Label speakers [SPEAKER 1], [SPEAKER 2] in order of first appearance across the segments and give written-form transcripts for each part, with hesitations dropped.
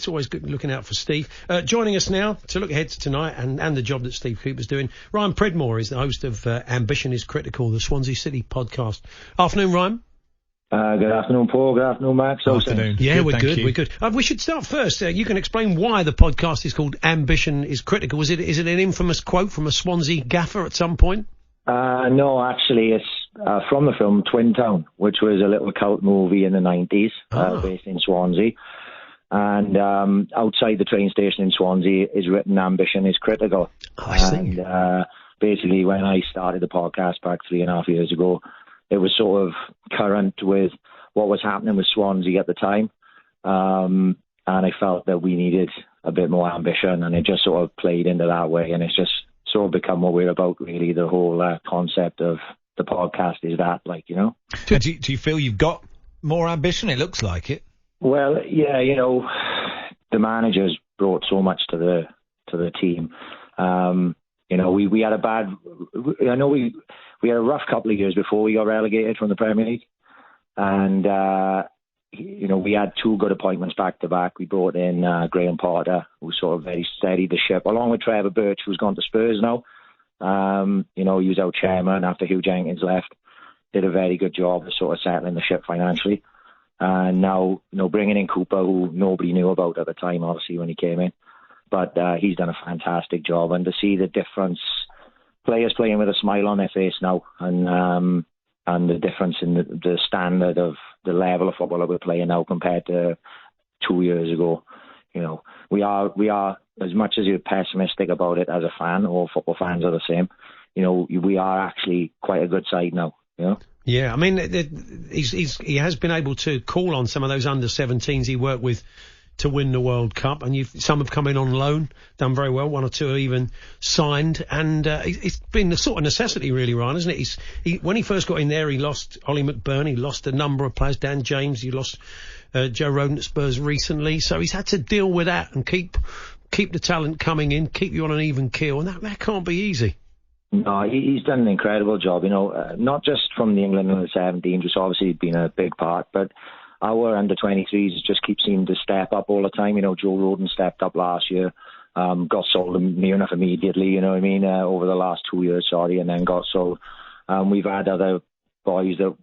[SPEAKER 1] It's always good looking out for Steve. Joining us now to look ahead to tonight and the job that Steve Cooper's doing, Ryan Pridmore is the host of Ambition is Critical, the Swansea City podcast. Afternoon, Ryan.
[SPEAKER 2] Good afternoon, Paul. Good afternoon, Max.
[SPEAKER 3] Good afternoon.
[SPEAKER 1] Yeah,
[SPEAKER 3] we're
[SPEAKER 1] good. We should start first. You can explain why the podcast is called Ambition is Critical. Is it an infamous quote from a Swansea gaffer at some point?
[SPEAKER 2] No, actually, it's from the film Twin Town, which was a little cult movie in the 90s, based in Swansea. And outside the train station in Swansea is written Ambition is Critical.
[SPEAKER 1] Oh, I see.
[SPEAKER 2] And basically, when I started the podcast back 3.5 years ago, it was sort of current with what was happening with Swansea at the time. And I felt that we needed a bit more ambition, and it just sort of played into that way. And it's just sort of become what we're about, really. The whole concept of the podcast is that, like, you know.
[SPEAKER 3] Do you feel you've got more ambition? It looks like it. Well,
[SPEAKER 2] yeah, you know, the managers brought so much to the team. You know, we had we had a rough couple of years before we got relegated from the Premier League. And, you know, we had two good appointments back to back. We brought in Graham Potter, who sort of very steadied the ship, along with Trevor Birch, who's gone to Spurs now. You know, he was our chairman after Hugh Jenkins left. Did a very good job of sort of settling the ship financially. And now, you know, bringing in Cooper, who nobody knew about at the time, obviously, when he came in. But he's done a fantastic job. And to see the difference, players playing with a smile on their face now, and the difference in the standard of the level of football that we're playing now compared to 2 years ago. You know, we are as much as you're pessimistic about it as a fan, all football fans are the same. You know, we are actually quite a good side now, you know.
[SPEAKER 1] Yeah, I mean, he has been able to call on some of those under-17s he worked with to win the World Cup, and some have come in on loan, done very well. One or two have even signed, and it's been the sort of necessity, really, Ryan, isn't it? When he first got in there, he lost Ollie McBurn, he lost a number of players, Dan James, he lost Joe Rodon at Spurs recently, so he's had to deal with that and keep the talent coming in, keep you on an even keel, and that can't be easy.
[SPEAKER 2] No, he's done an incredible job, you know, not just from the England under 17s, which obviously has been a big part, but our under-23s just keep seeming to step up all the time. You know, Joe Rodon stepped up last year, got sold near enough immediately, you know what I mean, over the last 2 years, and then got sold. We've had other boys that,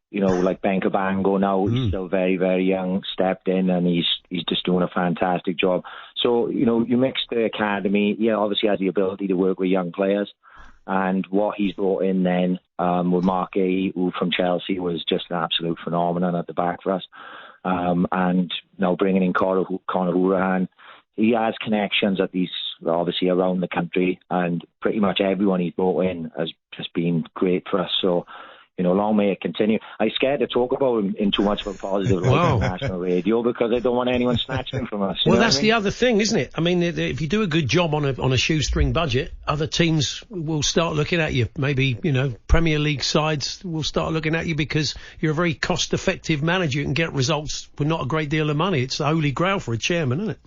[SPEAKER 2] you know, like Ben Cabango now, he's still very, very young, stepped in, and he's just doing a fantastic job. So, you know, you mix the academy, obviously has the ability to work with young players, and what he's brought in then with Mark A, who from Chelsea was just an absolute phenomenon at the back for us. And now bringing in Conor Hourihane, he has connections at these, obviously around the country, and pretty much everyone he's brought in has just been great for us. So, you know, long may it continue. I'm scared to talk about him in too much of a positive light on national radio, because I don't want anyone snatching him from us.
[SPEAKER 1] Well, that's the other thing, isn't it? I mean, if you do a good job on a shoestring budget, other teams will start looking at you. Maybe, you know, Premier League sides will start looking at you because you're a very cost-effective manager. You can get results with not a great deal of money. It's the holy grail for a chairman, isn't it?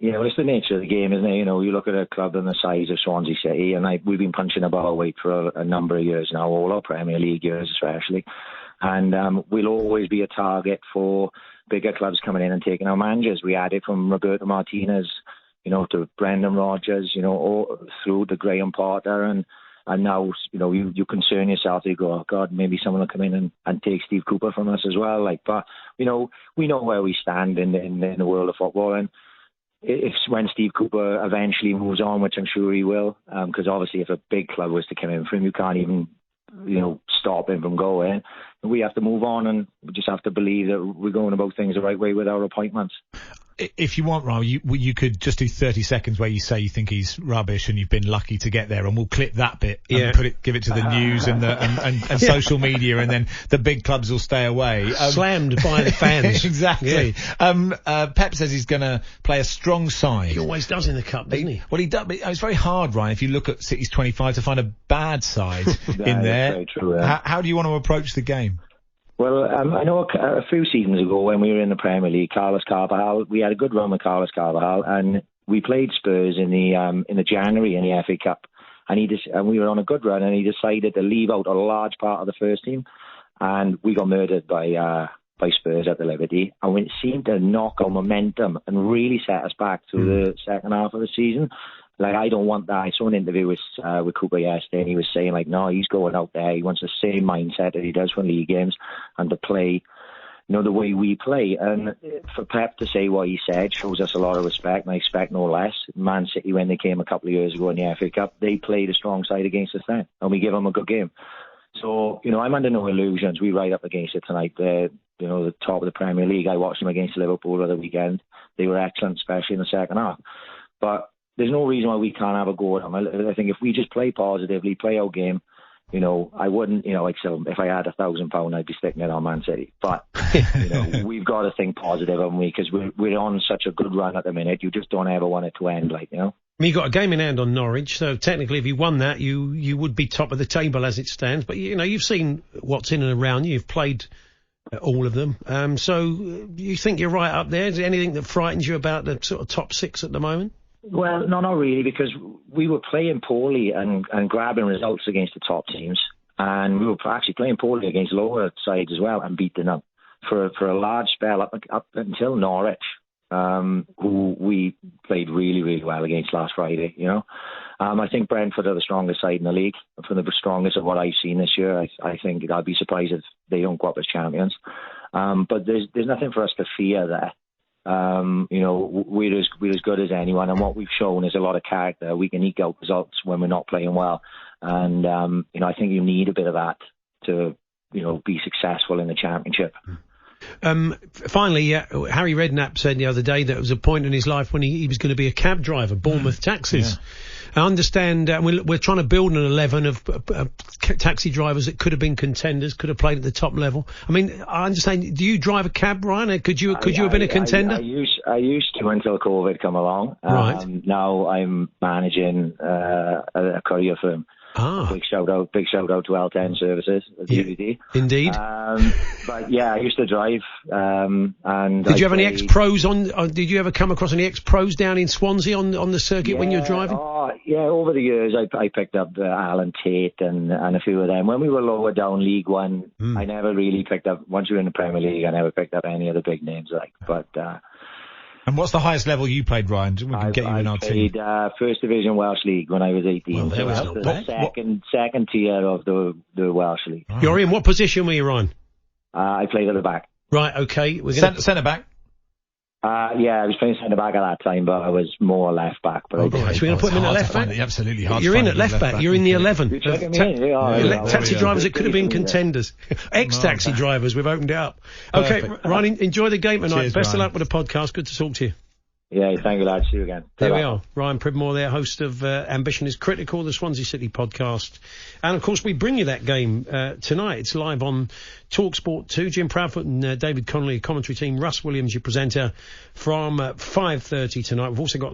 [SPEAKER 2] Yeah, well, it's the nature of the game, isn't it? You know, you look at a club in the size of Swansea City, and we've been punching above our weight for a number of years now, all our Premier League years especially. And we'll always be a target for bigger clubs coming in and taking our managers. We had it from Roberto Martinez, you know, to Brendan Rodgers, you know, all through to Graham Potter, and now, you know, you concern yourself. You go, oh God, maybe someone will come in and take Steve Cooper from us as well. Like, but you know, we know where we stand in the world of football, and if when Steve Cooper eventually moves on, which I'm sure he will, because obviously if a big club was to come in for him, you can't even, you know, stop him from going. We have to move on, and we just have to believe that we're going about things the right way with our appointments.
[SPEAKER 3] If you want, Ryan, you could just do 30 seconds where you say you think he's rubbish and you've been lucky to get there, and we'll clip that bit and give it to the news and social media, and then the big clubs will stay away.
[SPEAKER 1] Slammed by the fans.
[SPEAKER 3] Exactly. Yeah. Pep says he's going to play a strong side.
[SPEAKER 1] He always does in the cup, doesn't he?
[SPEAKER 3] Well, he does. But it's very hard, Ryan, if you look at City's 25 to find a bad side in there. Very true, yeah. How do you want to approach the game?
[SPEAKER 2] Well, I know a few seasons ago when we were in the Premier League, Carlos Carvajal, we had a good run with Carlos Carvajal, and we played Spurs in the January in the FA Cup, and we were on a good run, and he decided to leave out a large part of the first team, and we got murdered by by Spurs at the Liberty, and it seemed to knock our momentum and really set us back through the second half of the season. Like, I don't want that. I saw an interview with Cooper yesterday, and he was saying, like, no, he's going out there. He wants the same mindset that he does for league games and to play, the way we play. And for Pep to say what he said shows us a lot of respect, and I expect no less. Man City, when they came a couple of years ago in the FA Cup, they played a strong side against us then, and we give them a good game. So, I'm under no illusions. We ride up against it tonight. The top of the Premier League. I watched them against Liverpool the weekend. They were excellent, especially in the second half. But there's no reason why we can't have a go at them. I think if we just play positively, play our game, I wouldn't, if I had £1,000, I'd be sticking it on Man City. But, we've got to think positive, haven't we? Because we're on such a good run at the minute. You just don't ever want it to end, You
[SPEAKER 1] got a game in hand on Norwich, so technically if you won that, you would be top of the table as it stands. But, you've seen what's in and around you. You've played all of them. So you think you're right up there? Is there anything that frightens you about the sort of top six at the moment?
[SPEAKER 2] Well, no, not really, because we were playing poorly and grabbing results against the top teams. And we were actually playing poorly against lower sides as well and beating them for a large spell up until Norwich. Who we played really, really well against last Friday, I think Brentford are the strongest side in the league, from the strongest of what I've seen this year. I think I'd be surprised if they don't go up as champions. But there's nothing for us to fear there. We're as good as anyone, and what we've shown is a lot of character. We can eke out results when we're not playing well. And, I think you need a bit of that to, be successful in the Championship.
[SPEAKER 1] Finally, Harry Redknapp said the other day that it was a point in his life when he was going to be a cab driver, Bournemouth Taxis. Yeah. I understand we're trying to build an 11 of taxi drivers that could have been contenders, could have played at the top level. I mean, I understand. Do you drive a cab, Ryan? Could you have been a contender?
[SPEAKER 2] I used to until COVID come along.
[SPEAKER 1] Right.
[SPEAKER 2] Now I'm managing a courier firm. Big shout out to L10 Services, DVD.
[SPEAKER 1] Indeed.
[SPEAKER 2] But yeah, I used to drive. And
[SPEAKER 1] did you have any ex-pros did you ever come across any ex-pros down in Swansea on the circuit when you were driving?
[SPEAKER 2] Yeah, over the years I picked up Alan Tate and a few of them. When we were lower down League One, I never really picked up, once you were in the Premier League, I never picked up any of the big names
[SPEAKER 3] And what's the highest level you played, Ryan? We can get you in our team.
[SPEAKER 2] I played First Division Welsh League when I was 18.
[SPEAKER 1] Well, there was
[SPEAKER 2] the second tier of the Welsh League.
[SPEAKER 1] Oh. You're in what position were you, Ryan?
[SPEAKER 2] I played at the back.
[SPEAKER 1] Right, okay.
[SPEAKER 3] Centre back?
[SPEAKER 2] Yeah, I was playing centre back at that time, but I was more left back. But
[SPEAKER 1] so we're going to put him in at left back?
[SPEAKER 3] Absolutely hard.
[SPEAKER 1] You're in at left back. You're in the 11. Taxi drivers that could have been contenders. Ex-taxi drivers, we've opened it up. Okay, Ryan, enjoy the game tonight.
[SPEAKER 3] Cheers,
[SPEAKER 1] Best
[SPEAKER 3] Ryan.
[SPEAKER 1] of luck with the podcast. Good to talk to you.
[SPEAKER 2] Yeah, thank you, lads. See you again.
[SPEAKER 1] There we are. Ryan Pridmore there, host of Ambition is Critical, the Swansea City podcast. And, of course, we bring you that game tonight. It's live on talkSPORT 2. Jim Proudfoot and David Connolly, commentary team. Russ Williams, your presenter, from 5:30 tonight. We've also got